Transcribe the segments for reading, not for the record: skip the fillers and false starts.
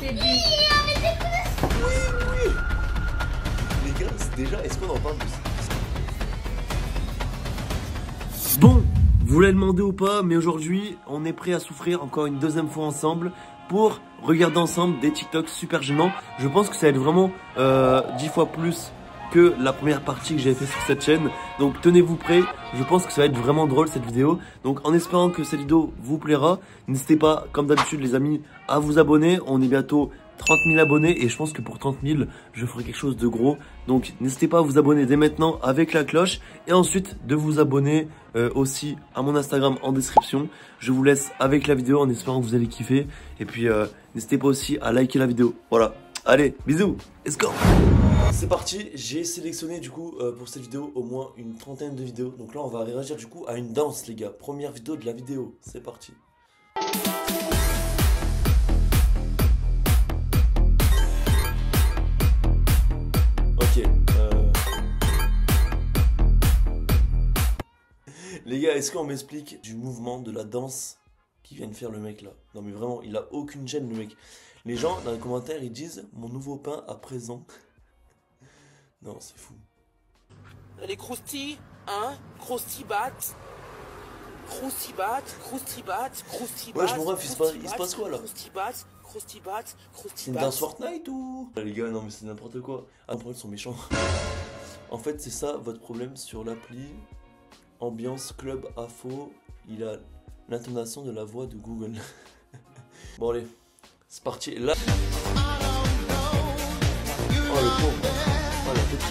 C'est dit. Oui, oui. Les gars, déjà, est-ce qu'on en parle de ça? Bon, vous l'avez demandé ou pas, mais aujourd'hui, on est prêt à souffrir encore une deuxième fois ensemble pour regarder ensemble des TikTok super gênants. Je pense que ça va être vraiment 10 fois plus que la première partie que j'avais fait sur cette chaîne. Donc tenez-vous prêts, je pense que ça va être vraiment drôle cette vidéo. Donc en espérant que cette vidéo vous plaira, n'hésitez pas, comme d'habitude les amis, à vous abonner. On est bientôt 30 000 abonnés et je pense que pour 30 000, je ferai quelque chose de gros. Donc n'hésitez pas à vous abonner dès maintenant avec la cloche et ensuite de vous abonner aussi à mon Instagram en description. Je vous laisse avec la vidéo en espérant que vous allez kiffer. Et puis n'hésitez pas aussi à liker la vidéo. Voilà, allez, bisous, let's go. C'est parti, j'ai sélectionné du coup pour cette vidéo au moins une trentaine de vidéos. Donc là on va réagir du coup à une danse les gars. Première vidéo de la vidéo, c'est parti. Ok. Les gars, est-ce qu'on m'explique du mouvement de la danse qui vient de faire le mec là? Non mais vraiment, il a aucune gêne le mec. Les gens dans les commentaires ils disent mon nouveau pain à présent. Non, c'est fou. Les croustilles, hein? Croustibat. Croustibat, croustibat, croustibat. Ouais, je m'en il se passe quoi là? Croustibat, croustibat, C'est une croustibat. danse Fortnite ou? Les gars, non mais c'est n'importe quoi. Ah, ils sont méchants. En fait, c'est ça votre problème sur l'appli Ambiance Club Afo. Il a l'intonation de la voix de Google. Bon allez, c'est parti. Là. Oh le pauvre. Oh la petite.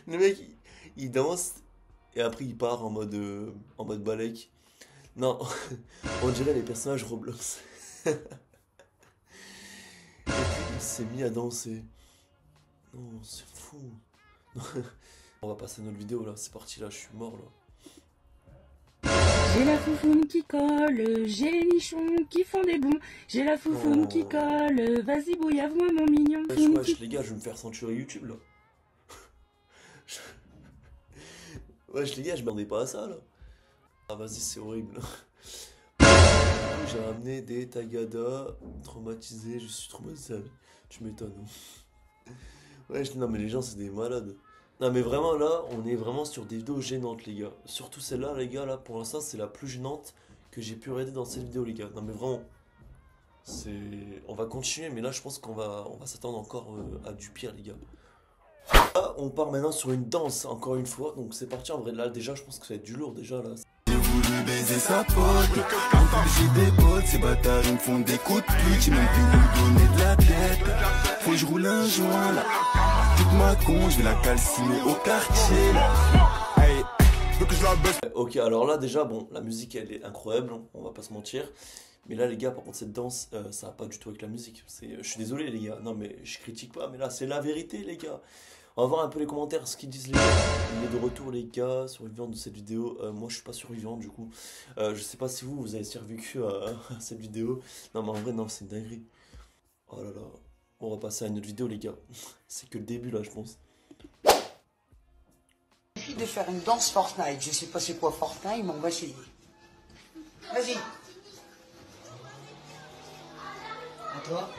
Le mec, il danse et après il part en mode balèque. Non, on dirait les personnages Roblox. Et puis il s'est mis à danser. Non, c'est fou. On va passer à notre vidéo là, c'est parti là, je suis mort là. J'ai la foufoune qui colle, j'ai les nichons qui font des bons. J'ai la foufoune Oh. qui colle, vas-y bouillave-moi mon mignon. Wesh, les gars, je vais me faire censurer YouTube là. Wesh les gars, je m'attendais pas à ça là. Ah vas-y, c'est horrible. J'ai ramené des tagadas traumatisés, je suis traumatisé. Tu m'étonnes. Wesh, non mais les gens c'est des malades. Non mais vraiment là, on est vraiment sur des vidéos gênantes les gars. Surtout celle-là les gars, là pour l'instant c'est la plus gênante que j'ai pu regarder dans cette vidéo les gars. Non mais vraiment, on va continuer mais là je pense qu'on va s'attendre encore à du pire les gars. Là, on part maintenant sur une danse, encore une fois. Donc c'est parti, en vrai, là, déjà, je pense que ça va être du lourd, déjà, là. J'ai voulu baiser sa pote. Quand j'ai des potes, ces bâtards, ils me font des coups de pute. J'ai même pu me donner de la tête. Faut que je roule un joint, là. Toute ma con, je vais la calciner au quartier, là. Hey, je veux que je la baisse. Ok, alors là, déjà, bon, la musique, elle est incroyable, on va pas se mentir. Mais là, les gars, par contre, cette danse, ça va pas du tout avec la musique. Je suis désolé, les gars. Non, mais je critique pas, mais là, c'est la vérité, les gars. On va voir un peu les commentaires, ce qu'ils disent les gars. Il est de retour les gars, survivant de cette vidéo. Moi je suis pas survivant du coup. Je sais pas si vous avez survécu à cette vidéo. Non mais en vrai non, c'est une dinguerie. Oh là là. On va passer à une autre vidéo les gars. C'est que le début là je pense. Il suffit de faire une danse Fortnite. Je sais pas c'est quoi Fortnite, mais on va essayer. Vas-y. À toi.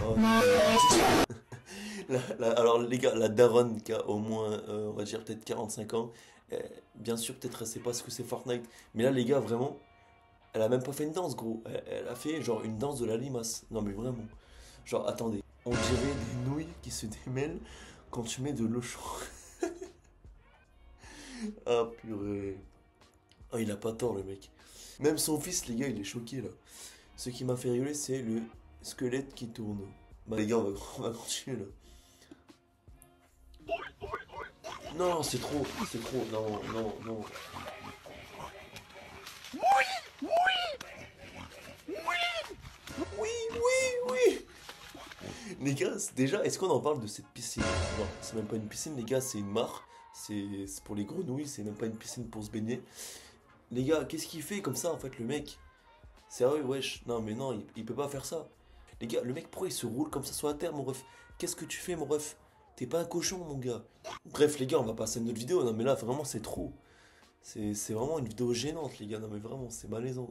Oh. Alors les gars, la daronne qui a au moins, on va dire peut-être 45 ans, bien sûr peut-être elle sait pas ce que c'est Fortnite, mais là les gars vraiment, elle a même pas fait une danse gros, elle a fait genre une danse de la limace, non mais vraiment, genre attendez, on dirait des nouilles qui se démêlent quand tu mets de l'eau chaude. Ah purée, oh il a pas tort le mec, même son fils les gars il est choqué là, ce qui m'a fait rigoler c'est le squelette qui tourne. Bah les gars, on va continuer là. Non, c'est trop, non, non, non. Oui, oui. Les gars, déjà, est-ce qu'on en parle de cette piscine? Non, c'est même pas une piscine, les gars, c'est une mare. C'est pour les grenouilles, c'est même pas une piscine pour se baigner. Les gars, qu'est-ce qu'il fait comme ça en fait, le mec? Sérieux, wesh. Non, mais non, il peut pas faire ça. Les gars, le mec, pourquoi il se roule comme ça sur la terre, mon ref? Qu'est-ce que tu fais, mon ref? T'es pas un cochon, mon gars. Bref, les gars, on va passer à une autre vidéo. Non, mais là, vraiment, c'est trop. C'est vraiment une vidéo gênante, les gars. Non, mais vraiment, c'est malaisant.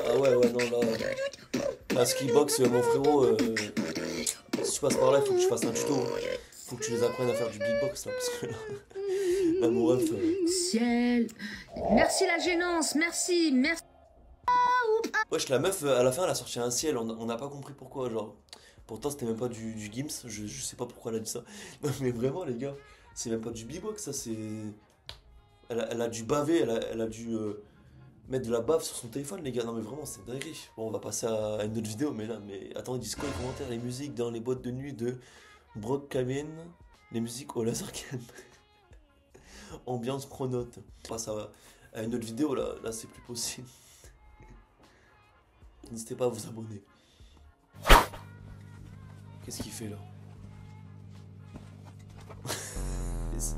Ah ouais, non, là, ce qui boxe, mon frérot, si tu passes par là, il faut que je fasse un tuto. Faut que tu les apprennes à faire du beatbox, là, parce que là, mon ref... Ciel. Merci la gênance, merci. Wesh, la meuf, à la fin, elle a sorti un ciel, on n'a pas compris pourquoi, genre... Pourtant, c'était même pas du Gims, je sais pas pourquoi elle a dit ça. Non, mais vraiment, les gars, c'est même pas du beatbox, ça, c'est... Elle a dû baver, elle a dû... mettre de la bave sur son téléphone, les gars. Non mais vraiment c'est dingue. Bon, on va passer à une autre vidéo, mais là, attends, ils disent quoi les commentaires? Les musiques dans les boîtes de nuit de Brock Kamen, les musiques au laser cam. Ambiance chronote. On passe à une autre vidéo, là c'est plus possible. N'hésitez pas à vous abonner. Qu'est-ce qu'il fait là?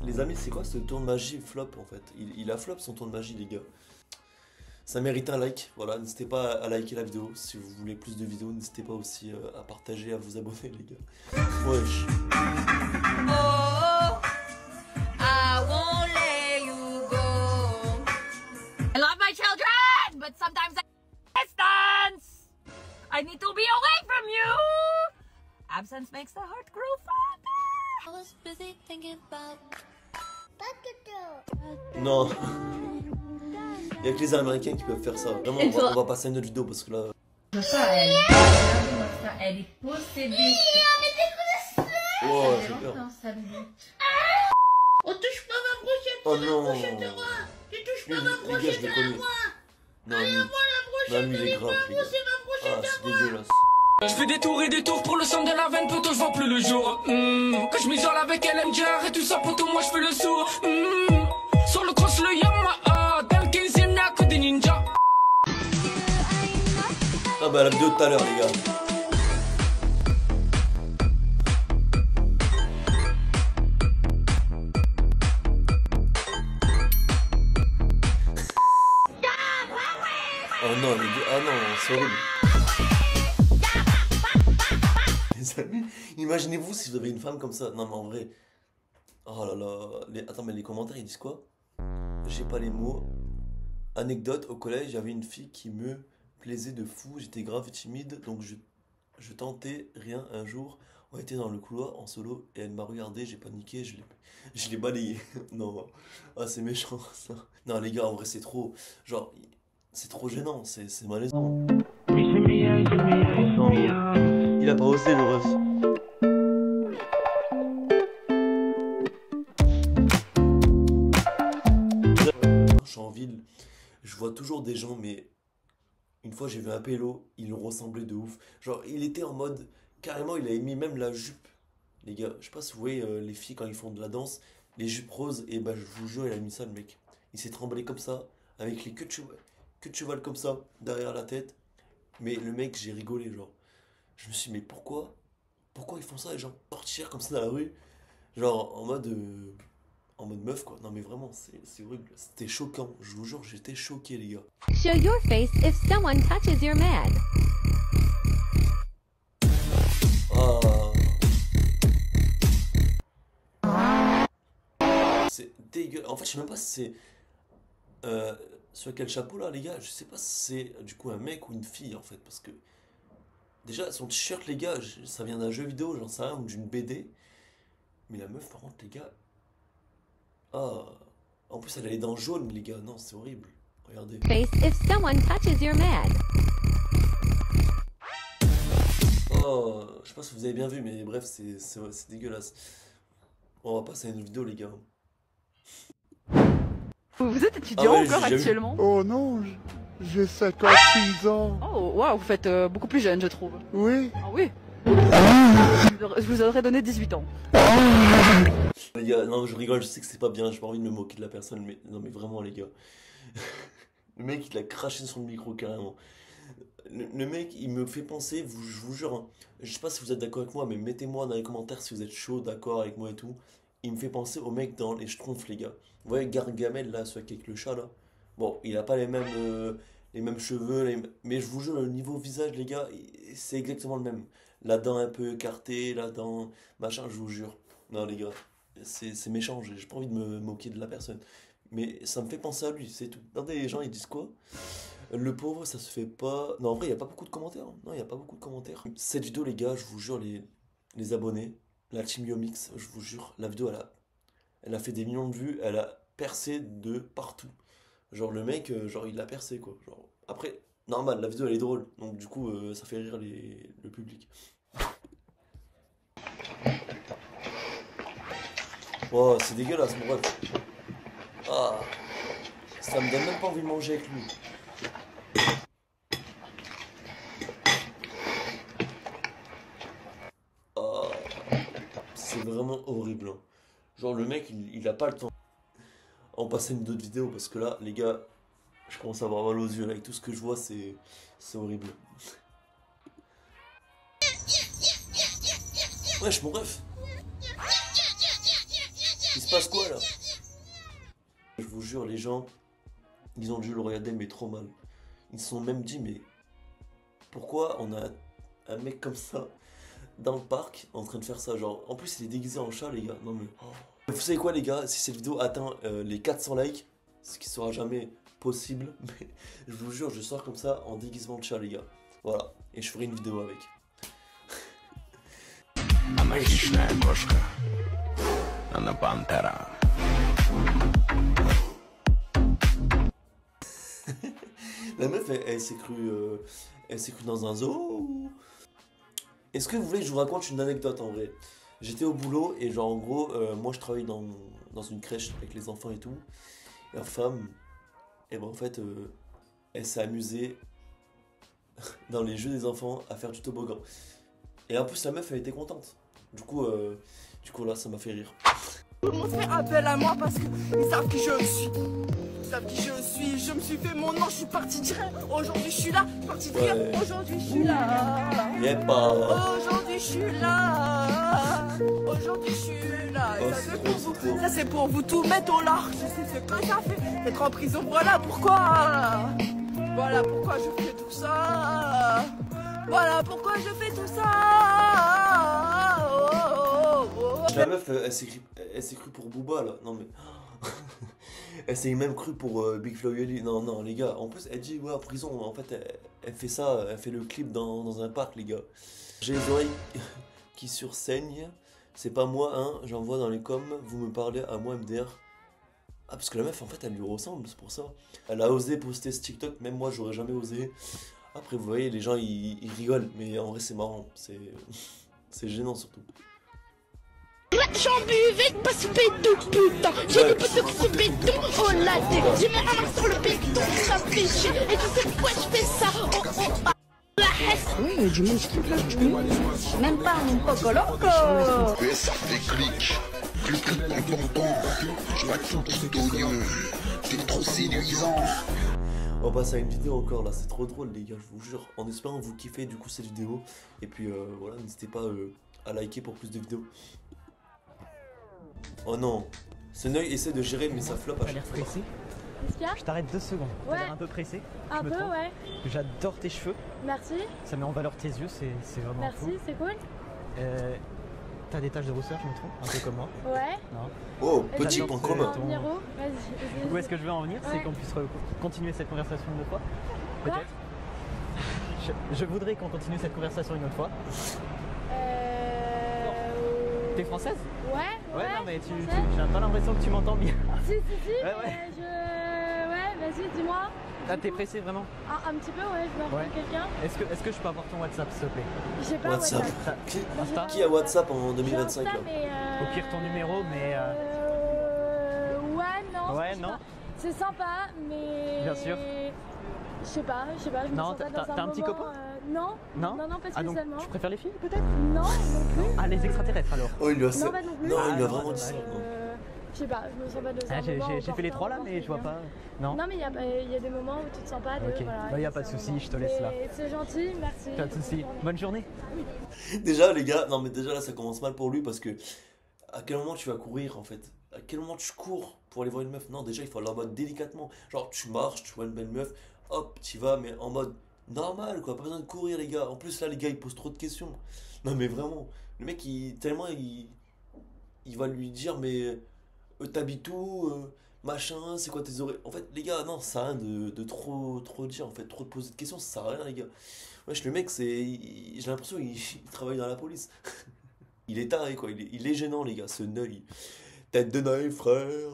Les amis, c'est quoi ce tour de magie flop en fait? Il a flop son tour de magie, les gars. Ça mérite un like, voilà, n'hésitez pas à liker la vidéo. Si vous voulez plus de vidéos, n'hésitez pas aussi à partager, à vous abonner, les gars. Wesh. Oh, I won't let you go. I love my children, but sometimes distance. I need to be away from you. Absence makes the heart grow fonder. I was busy thinking about... Non. Il y a que les Américains qui peuvent faire ça. Vraiment, on va passer à une autre vidéo parce que là... Elle est possédée. Oh, j'ai peur. On touche pas ma brochette. Oh non. Tu touches pas ma Les gars, brochette je les à connais. moi. Non, lui, il est grave, les gars. Ah, c'est dégueulasse. Je fais des tours et des tours pour le sang de la veine, poto, je vois plus le jour. Quand je m'isole avec LMJR et tout ça, poto, moi je fais le sourd. Sur le cross, le Yamaha, dans le 15ème, y'a que des ninjas. Ah bah la vidéo de tout à l'heure, les gars. Oh non, les gars, ah non, c'est horrible. Les amis, imaginez-vous si vous avez une femme comme ça. Non mais en vrai. Oh là là. Attends, mais les commentaires ils disent quoi? J'ai pas les mots. Anecdote, au collège, j'avais une fille qui me plaisait de fou. J'étais grave timide, donc je tentais rien. Un jour, on était dans le couloir en solo et elle m'a regardé, j'ai paniqué, je l'ai balayé. Non, ah c'est méchant ça. Non les gars, en vrai c'est trop. Genre, c'est trop gênant, c'est malaisant. Il a pas osé le ref. Je suis en ville, je vois toujours des gens, mais une fois j'ai vu un pélo, il ressemblait de ouf. Genre il était en mode, carrément il avait mis même la jupe. Les gars, je sais pas si vous voyez les filles quand ils font de la danse, les jupes roses, et bah je vous jure il a mis ça le mec. Il s'est tremblé comme ça, avec les queues de cheval comme ça, derrière la tête. Mais le mec, j'ai rigolé genre. Je me suis dit mais pourquoi ils font ça les gens? Sortir comme ça dans la rue, genre en mode meuf quoi. Non mais vraiment c'est horrible, c'était choquant, je vous jure j'étais choqué les gars. Show your face if someone touches your man. C'est dégueulasse. En fait je sais même pas si c'est sur quel chapeau là les gars, je sais pas si c'est du coup un mec ou une fille en fait, parce que déjà son t-shirt les gars, ça vient d'un jeu vidéo, j'en sais rien, ou d'une BD. Mais la meuf par contre les gars, ah, en plus elle a les dents jaunes les gars, non c'est horrible, regardez. Face if someone touches your man. Oh, je sais pas si vous avez bien vu mais bref c'est dégueulasse. Bon, on va passer à une vidéo les gars. Vous êtes étudiant encore actuellement? Oh non, j'ai 56 ans. Oh waouh, vous faites beaucoup plus jeune je trouve. Oui. Ah oui. vous aurais donné 18 ans. Les gars, non, je rigole, je sais que c'est pas bien, j'ai pas envie de me moquer de la personne, mais non, mais vraiment, les gars. Le mec, il a craché sur le micro carrément. Le mec, il me fait penser, je vous jure, hein, je sais pas si vous êtes d'accord avec moi, mais mettez-moi dans les commentaires si vous êtes chaud, d'accord avec moi et tout. Il me fait penser au mec dans les Schtroumpfs, les gars. Vous voyez Gargamel, là, celui avec le chat, là. Bon, il a pas les mêmes cheveux, mais je vous jure, le niveau visage, les gars, c'est exactement le même. La dent un peu écartée, la dent machin, je vous jure. Non, les gars, c'est méchant, j'ai pas envie de me moquer de la personne. Mais ça me fait penser à lui, c'est tout. Regardez, les gens, ils disent quoi? Le pauvre, ça se fait pas... Non, en vrai, il n'y a pas beaucoup de commentaires. Hein. Non, il n'y a pas beaucoup de commentaires. Cette vidéo, les gars, je vous jure, les abonnés, la Team Yomix, je vous jure, la vidéo, elle a fait des millions de vues, elle a percé de partout. Genre, le mec, genre, il l'a percé, quoi. Genre, après, normal, la vidéo, elle est drôle. Donc, du coup, ça fait rire le public. Oh, c'est dégueulasse, mon bref. Ah, ça me donne même pas envie de manger avec lui. Oh, c'est vraiment horrible. Hein. Genre le mec, il a pas le temps. On passe à une autre vidéo parce que là, les gars, je commence à avoir mal aux yeux. Là, avec tout ce que je vois, c'est horrible. Wesh, mon ref. Il se passe quoi là? Je vous jure, les gens, ils ont dû le regarder, mais trop mal. Ils se sont même dit, mais pourquoi on a un mec comme ça dans le parc en train de faire ça? Genre, en plus, il est déguisé en chat, les gars. Non, mais. Vous savez quoi, les gars? Si cette vidéo atteint les 400 likes, ce qui sera jamais possible, mais je vous jure, je sors comme ça en déguisement de chat, les gars. Voilà. Et je ferai une vidéo avec. La meuf, elle s'est crue dans un zoo. Est-ce que vous voulez que je vous raconte une anecdote en vrai? J'étais au boulot et genre en gros, moi je travaille dans une crèche avec les enfants et tout. Et la femme, et ben en fait, elle s'est amusée dans les jeux des enfants à faire du toboggan. Et en plus la meuf, elle était contente. Du coup là, ça m'a fait rire. Tout le monde fait appel à moi parce qu'ils savent qui je suis. Ils savent qui je suis, je me suis fait mon nom, je suis parti direct. Aujourd'hui je suis là, parti direct. Aujourd'hui je suis là. Aujourd'hui je suis là. Aujourd'hui je suis là. Et ça c'est pour vous. Ça c'est pour vous tout mettre au large. Je sais ce que ça fait. Être en prison, voilà pourquoi. Voilà pourquoi je fais tout ça. Voilà pourquoi je fais tout ça. La meuf, elle s'est crue pour Booba là. Non mais. Elle s'est même crue pour Big Flo et Oli. Non, les gars. En plus, elle dit, ouais, en prison. En fait, elle fait ça. Elle fait le clip dans un parc, les gars. J'ai les oreilles qui sursaignent. C'est pas moi, hein. J'en vois dans les coms. Vous me parlez à moi, MDR. Ah, parce que la meuf, en fait, elle lui ressemble. C'est pour ça. Elle a osé poster ce TikTok. Même moi, j'aurais jamais osé. Après, vous voyez, les gens, ils rigolent. Mais en vrai, c'est marrant. C'est gênant, surtout. J'en buvais pas ce bédou, putain. J'ai des potes sur ce bédou, oh la dé. J'ai mis un main sur le bédou, ça me fait chier. Et tu sais pourquoi je fais ça? La S. Oui, il y a du monde qui plaque. Même pas un poco loco. Et ça fait clic. Clic, important. Je vois tout d'oignon. T'es trop séduisant. On passe à une vidéo encore là, c'est trop drôle les gars, je vous jure. En espérant que vous kiffez du coup cette vidéo. Et puis voilà, n'hésitez pas à liker pour plus de vidéos. Oh non, Senoy essaie de gérer mais ça floppe à chaque fois. Je t'arrête 2 secondes. T'as l'air un peu pressé. Un peu, ouais. J'adore tes cheveux. Merci. Ça met en valeur tes yeux, c'est vraiment Merci, cool. c'est cool. T'as des taches de rousseur, je me trompe, un peu comme moi. Ouais. Non. Oh, petit point commun. Où est-ce que je veux en venir? C'est qu'on puisse continuer cette conversation une autre fois. Peut-être. Je voudrais qu'on continue cette conversation une autre fois. T'es française? Ouais. Ouais, non, mais j'ai pas l'impression que tu m'entends bien. Si, ouais. Ouais, vas-y, dis-moi. Ah, t'es pressé vraiment? Un petit peu, ouais, je veux appeler quelqu'un. Est-ce que je peux avoir ton WhatsApp, s'il te plaît? J'ai pas WhatsApp. Qui a WhatsApp en 2025 là? Au pire ton numéro, mais. Ouais, non. Ouais, non. C'est sympa, mais. Bien sûr. Je sais pas, je me sens pas dans t'as un petit copain? Non. Non. Non, pas Ah, donc, spécialement. tu préfères les filles peut-être? Non, non plus. Ah, les extraterrestres alors? Oh, il lui a Non, pas non plus. Non, il lui a vraiment dit ça. Je sais pas, je me sens pas de ça. J'ai fait les trois là, mais je vois pas. Non. Non, mais il y a des moments où tu te sens pas de. Ok, Voilà, bah y a pas de souci, je te laisse là. C'est gentil, merci. Pas de souci. Bonne journée. Déjà, les gars, non, mais déjà là, ça commence mal pour lui parce que à quel moment tu vas courir en fait? À quel moment tu cours pour aller voir une meuf? Non, déjà, il faut aller en mode délicatement. Genre, tu marches, tu vois une belle meuf, hop, tu vas, mais en mode normal quoi, pas besoin de courir, les gars. En plus, là, les gars, ils posent trop de questions. Non, mais vraiment, le mec, il va lui dire, mais. T'habites où, machin, c'est quoi tes oreilles? En fait, les gars, non, ça sert à rien de trop dire, en fait, trop de poser de questions, ça sert à rien, les gars. Wesh, le mec, j'ai l'impression qu'il travaille dans la police. Il est taré, quoi, il est gênant, les gars, ce Neuil. Tête de Neuil, frère.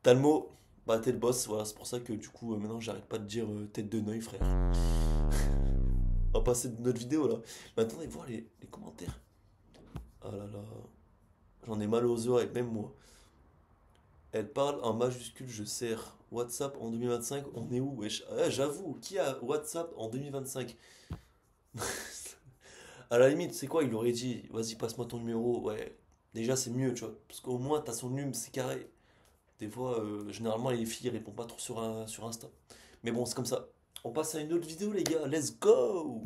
T'as le mot, bah, t'es le boss, voilà, c'est pour ça que, du coup, maintenant, j'arrête pas de dire tête de Neuil, frère. On va passer de notre vidéo, là. Mais attendez, voir les commentaires. Ah là là. J'en ai mal aux oreilles, même moi. Elle parle en majuscule, je sers. WhatsApp en 2025, on est où, wesh? Ah, j'avoue, qui a WhatsApp en 2025? À la limite, c'est quoi? Il aurait dit, vas-y, passe-moi ton numéro. Ouais, déjà, c'est mieux, tu vois. Parce qu'au moins, t'as son numéro, c'est carré. Des fois, généralement, les filles répondent pas trop sur Insta. Mais bon, c'est comme ça. On passe à une autre vidéo, les gars. Let's go!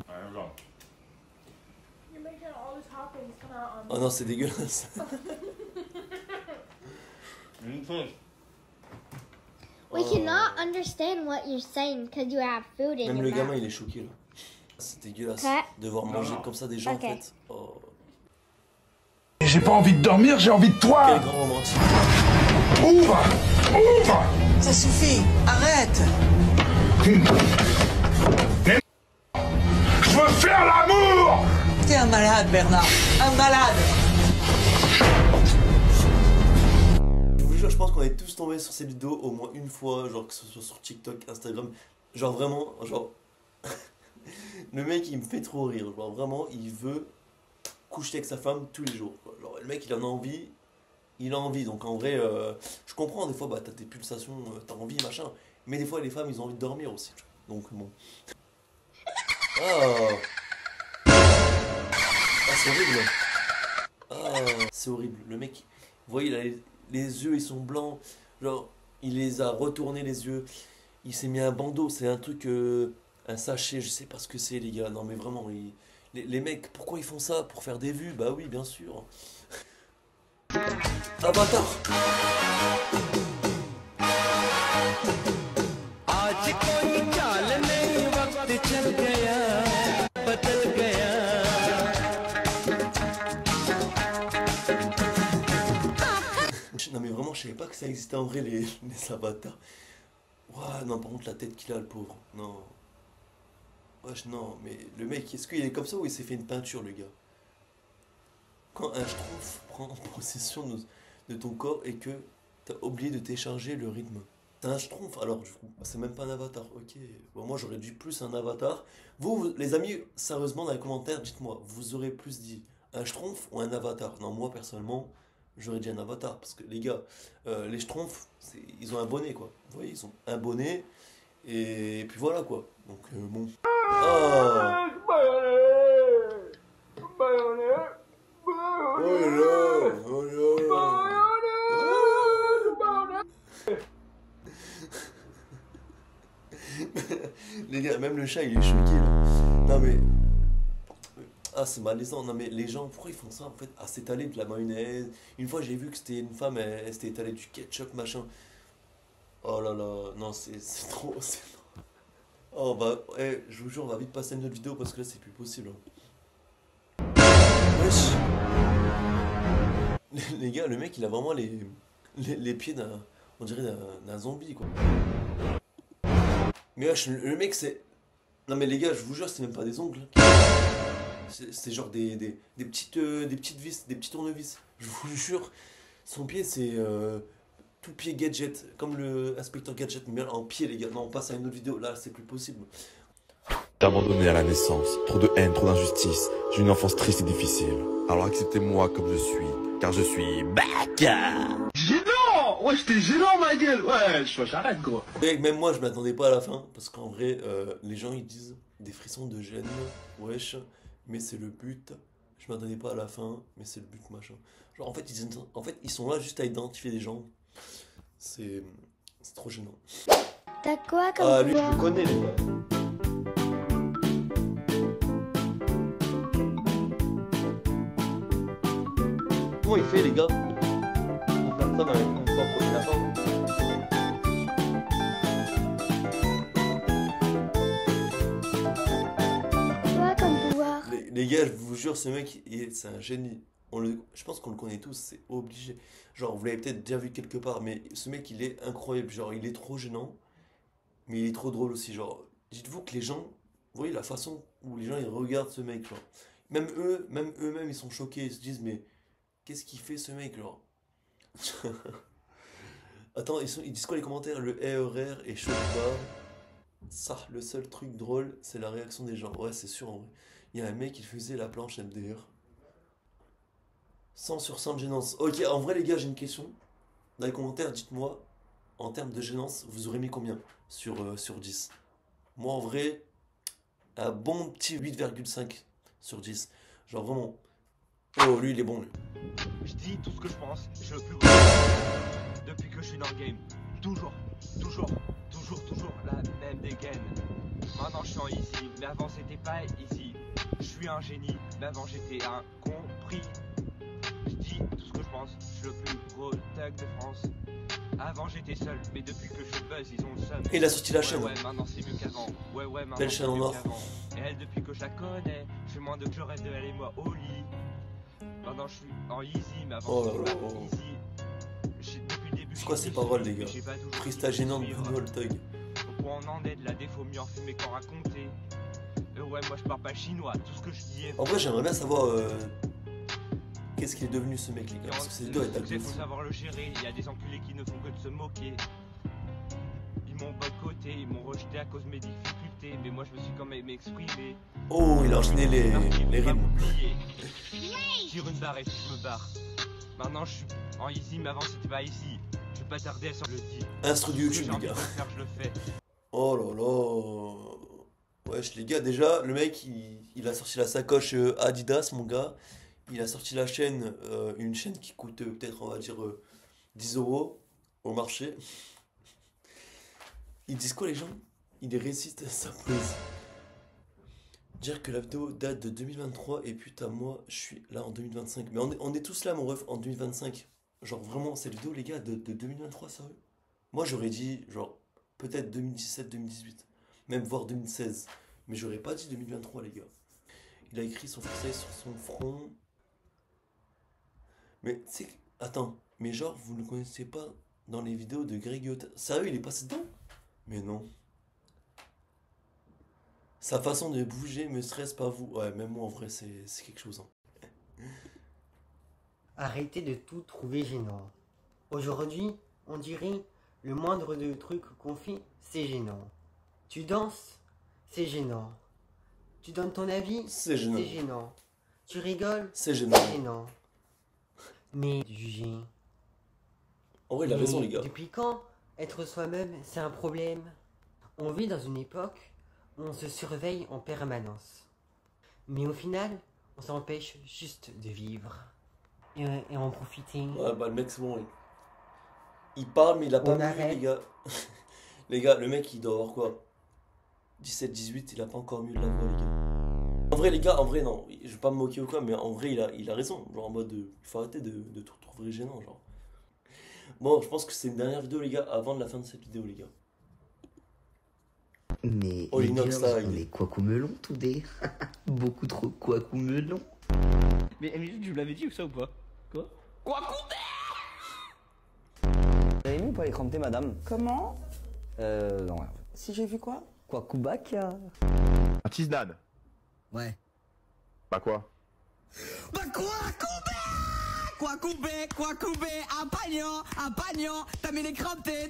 Oh non, c'est dégueulasse. We cannot understand what you're saying because you have food in Même your le mouth. gamin, il est choqué là. C'est dégueulasse de voir manger comme ça des gens en fait. Oh. J'ai pas envie de dormir, j'ai envie de toi. Quel grand romantique. Ouvre! Ouvre! Ça suffit, arrête. Je veux faire l'amour! T'es un malade, Bernard, un malade. Je vous jure, je pense qu'on est tous tombés sur cette vidéo au moins une fois, genre que ce soit sur TikTok, Instagram. Genre vraiment, genre... le mec il me fait trop rire, genre vraiment il veut coucher avec sa femme tous les jours. Genre le mec il en a envie, donc en vrai, je comprends des fois, bah t'as tes pulsations, t'as envie, machin. Mais des fois les femmes ils ont envie de dormir aussi, donc bon. Ah, c'est horrible. Ah, c'est horrible. Le mec, vous voyez, il a les yeux, ils sont blancs. Genre, il les a retournés les yeux. Il s'est mis un bandeau. C'est un truc, un sachet. Je sais pas ce que c'est, les gars. Non, mais vraiment, les mecs, pourquoi ils font ça? Pour faire des vues? Bah oui, bien sûr. Avatar. Non mais vraiment je savais pas que ça existait en vrai les avatars. Ouah, non par contre la tête qu'il a le pauvre. Non. Wesh non mais le mec est-ce qu'il est comme ça ou il s'est fait une peinture le gars? Quand un schtroumpf prend possession de ton corps et que t'as oublié de télécharger le rythme. C'est un schtroumpf alors c'est même pas un avatar. Ok. Bon moi j'aurais dit plus un avatar. Vous les amis sérieusement dans les commentaires dites-moi vous aurez plus dit un schtroumpf ou un avatar? Non moi personnellement j'aurais dit un avatar, parce que les gars, les schtroumpfs, ils ont un bonnet quoi. Vous voyez, ils ont un bonnet, et puis voilà quoi. Donc bon. Oh les gars, même le chat il est choqué là. Non mais... Ah c'est malaisant, non mais les gens pourquoi ils font ça en fait? Ah c'est étalé de la mayonnaise. Une fois j'ai vu que c'était une femme, elle s'était étalée du ketchup machin. Oh là là, non c'est trop, c'est trop. Oh bah, je vous jure on va vite passer à une autre vidéo parce que là c'est plus possible. Wesh. Les gars, le mec il a vraiment les pieds d'un, on dirait d'un zombie quoi. Mais wesh, le mec c'est... Non mais les gars je vous jure c'est même pas des ongles. C'est genre des petites vis, des petits tournevis. Je vous jure, son pied c'est tout pied gadget, comme le inspecteur gadget, mais en pied les gars. Non, on passe à une autre vidéo, là c'est plus possible. T'es abandonné à la naissance, trop de haine, trop d'injustice. J'ai une enfance triste et difficile. Alors acceptez-moi comme je suis, car je suis back. Gênant! Ouais, j'étais gênant ma gueule. Ouais, j'arrête gros. Et même moi je m'attendais pas à la fin, parce qu'en vrai, les gens ils disent... des frissons de gêne, wesh, mais c'est le but. Je m'attendais pas à la fin, mais c'est le but, machin. Genre, en fait, ils sont là juste à identifier des gens. C'est trop gênant. T'as quoi comme Ah, lui, je pouvoir? le connais, les gars. Comment il fait, les gars? Pour faire ça dans les confort pour la fin. Quoi comme pouvoir? Les gars, je vous jure, ce mec, c'est un génie. Je pense qu'on le connaît tous, c'est obligé. Genre, vous l'avez peut-être déjà vu quelque part, mais ce mec, il est incroyable. Genre, il est trop gênant, mais il est trop drôle aussi. Genre, dites-vous que les gens, vous voyez la façon où les gens, ils regardent ce mec, genre. Même eux-mêmes, ils sont choqués. Ils se disent, mais qu'est-ce qu'il fait, ce mec, genre? Attends, ils disent quoi les commentaires? Le RR est chaud pas. Ça, le seul truc drôle, c'est la réaction des gens. Ouais, c'est sûr, en vrai. Il y a un mec qui faisait la planche MDR. 100 sur 100 de gênance. Ok, en vrai, les gars, j'ai une question. Dans les commentaires, dites-moi, en termes de gênance, vous aurez mis combien sur 10? Moi, en vrai, un bon petit 8,5 sur 10. Genre vraiment. Oh, lui, il est bon, lui. Je dis tout ce que je pense, je suis le plus depuis que je suis dans le game. Toujours la même dégaine. Maintenant je suis en easy, mais avant c'était pas easy. Je suis un génie, mais avant j'étais incompris. Je dis tout ce que je pense, je suis le plus gros thug de France. Avant j'étais seul, mais depuis que je buzz, ils ont le seum. Et il a sorti la chaîne. Ouais, maintenant c'est mieux qu'avant. Ouais, maintenant belle c'est chaîne en mieux or. qu'avant. Et elle, depuis que je la connais, je fais moins de que je rêve de elle et moi au lit. Maintenant je suis en easy, mais avant c'était pas easy. Depuis le début, c'est quoi ces paroles, les gars? Freestyle gênant de Bruno le Thug. Pour en est de la défaut mieux en fumer qu'en raconter. Ouais, moi je parle pas chinois, tout ce que je dis est... En vrai, j'aimerais bien savoir qu'est-ce qu'il est devenu ce mec, les gars. Parce que c'est deux étapes. Il faut savoir le gérer, il y a des enculés qui ne font que de se moquer. Ils m'ont boycotté, ils m'ont rejeté à cause de mes difficultés. Mais moi je me suis quand même exprimé. Oh, il a enchaîné les rimes. Tire une barre et puis je me barre. Maintenant je suis en easy, mais avant c'était pas easy. Je vais pas tarder à sortir le dit. Instru du YouTube, les gars. Je le fais. Oh là là. Wesh, les gars, déjà, le mec, il a sorti la sacoche Adidas, mon gars. Il a sorti la chaîne, une chaîne qui coûte peut-être, on va dire, 10 € au marché. Ils disent quoi, les gens? Ils récitent sa pose. Dire que la vidéo date de 2023 et putain, moi, je suis là en 2025. Mais on est tous là, mon ref, en 2025. Genre, vraiment, cette vidéo, les gars, de 2023, sérieux? Moi, j'aurais dit, genre, peut-être 2017, 2018. Même voire 2016. Mais j'aurais pas dit 2023, les gars. Il a écrit son freestyle sur son front. Mais, tu sais, attends. Mais genre, vous ne le connaissez pas dans les vidéos de Greg Yotta. Sérieux, il est passé dedans? Mais non. Sa façon de bouger me stresse pas, vous. Ouais, même moi, en vrai, c'est quelque chose. Hein. Arrêtez de tout trouver gênant. Aujourd'hui, on dirait le moindre de truc qu'on fait, c'est gênant. Tu danses, c'est gênant. Tu donnes ton avis, c'est gênant. C'est gênant. Tu rigoles, c'est gênant. Gênant. Mais juger. En vrai, il a raison, les gars. Depuis quand être soi-même, c'est un problème? On vit dans une époque où on se surveille en permanence. Mais au final, on s'empêche juste de vivre. Et en profiter. Ouais, bah le mec, c'est bon. Il parle, mais il a pas mûri, les gars. Les gars, le mec, il doit avoir quoi? 17, 18, il a pas encore mieux de la voix, les gars. En vrai, les gars, en vrai, non. Je vais pas me moquer ou quoi, mais en vrai, il a raison. Genre en mode, il faut arrêter de tout trouver gênant, genre. Bon, je pense que c'est une dernière vidéo, les gars, avant de la fin de cette vidéo, les gars. Mais oh, les girls, on est quacoumelon tout des. Beaucoup trop quacoumelon. Mais tu me l'avais dit ou ça ou pas? Quoi? Quacoubé! Vous avez mis ou pas les crampés, madame? Comment? Non, rien. Si j'ai vu quoi? Quacoubaka. Un tisnade. Ouais. Bah quoi? Bah Quacoubé, un pagnon, t'as mis les crampés,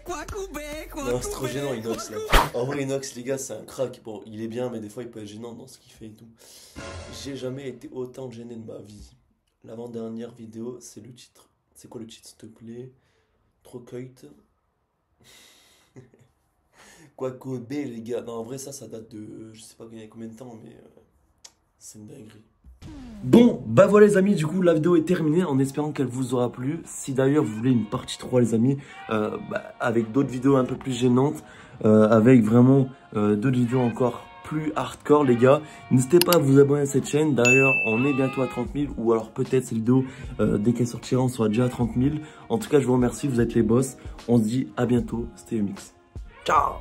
Quacoubé. Non, c'est trop gênant, Inox, là. En vrai, Inox, les gars, c'est un crack. Bon, il est bien, mais des fois, il peut être gênant dans ce qu'il fait et tout. J'ai jamais été autant gêné de ma vie. L'avant-dernière vidéo, c'est le titre. C'est quoi le titre, s'il te plaît? Trop cuite. Quaco B, les gars. Non, en vrai, ça date de... Je sais pas combien de temps, mais... c'est une dinguerie. Bon, bah voilà les amis, du coup la vidéo est terminée en espérant qu'elle vous aura plu. Si d'ailleurs vous voulez une partie 3 les amis, avec d'autres vidéos un peu plus gênantes, avec vraiment d'autres vidéos encore plus hardcore les gars, n'hésitez pas à vous abonner à cette chaîne. D'ailleurs on est bientôt à 30 000 ou alors peut-être cette vidéo dès qu'elle sortira on sera déjà à 30 000. En tout cas je vous remercie, vous êtes les boss. On se dit à bientôt, c'était Umix. Ciao.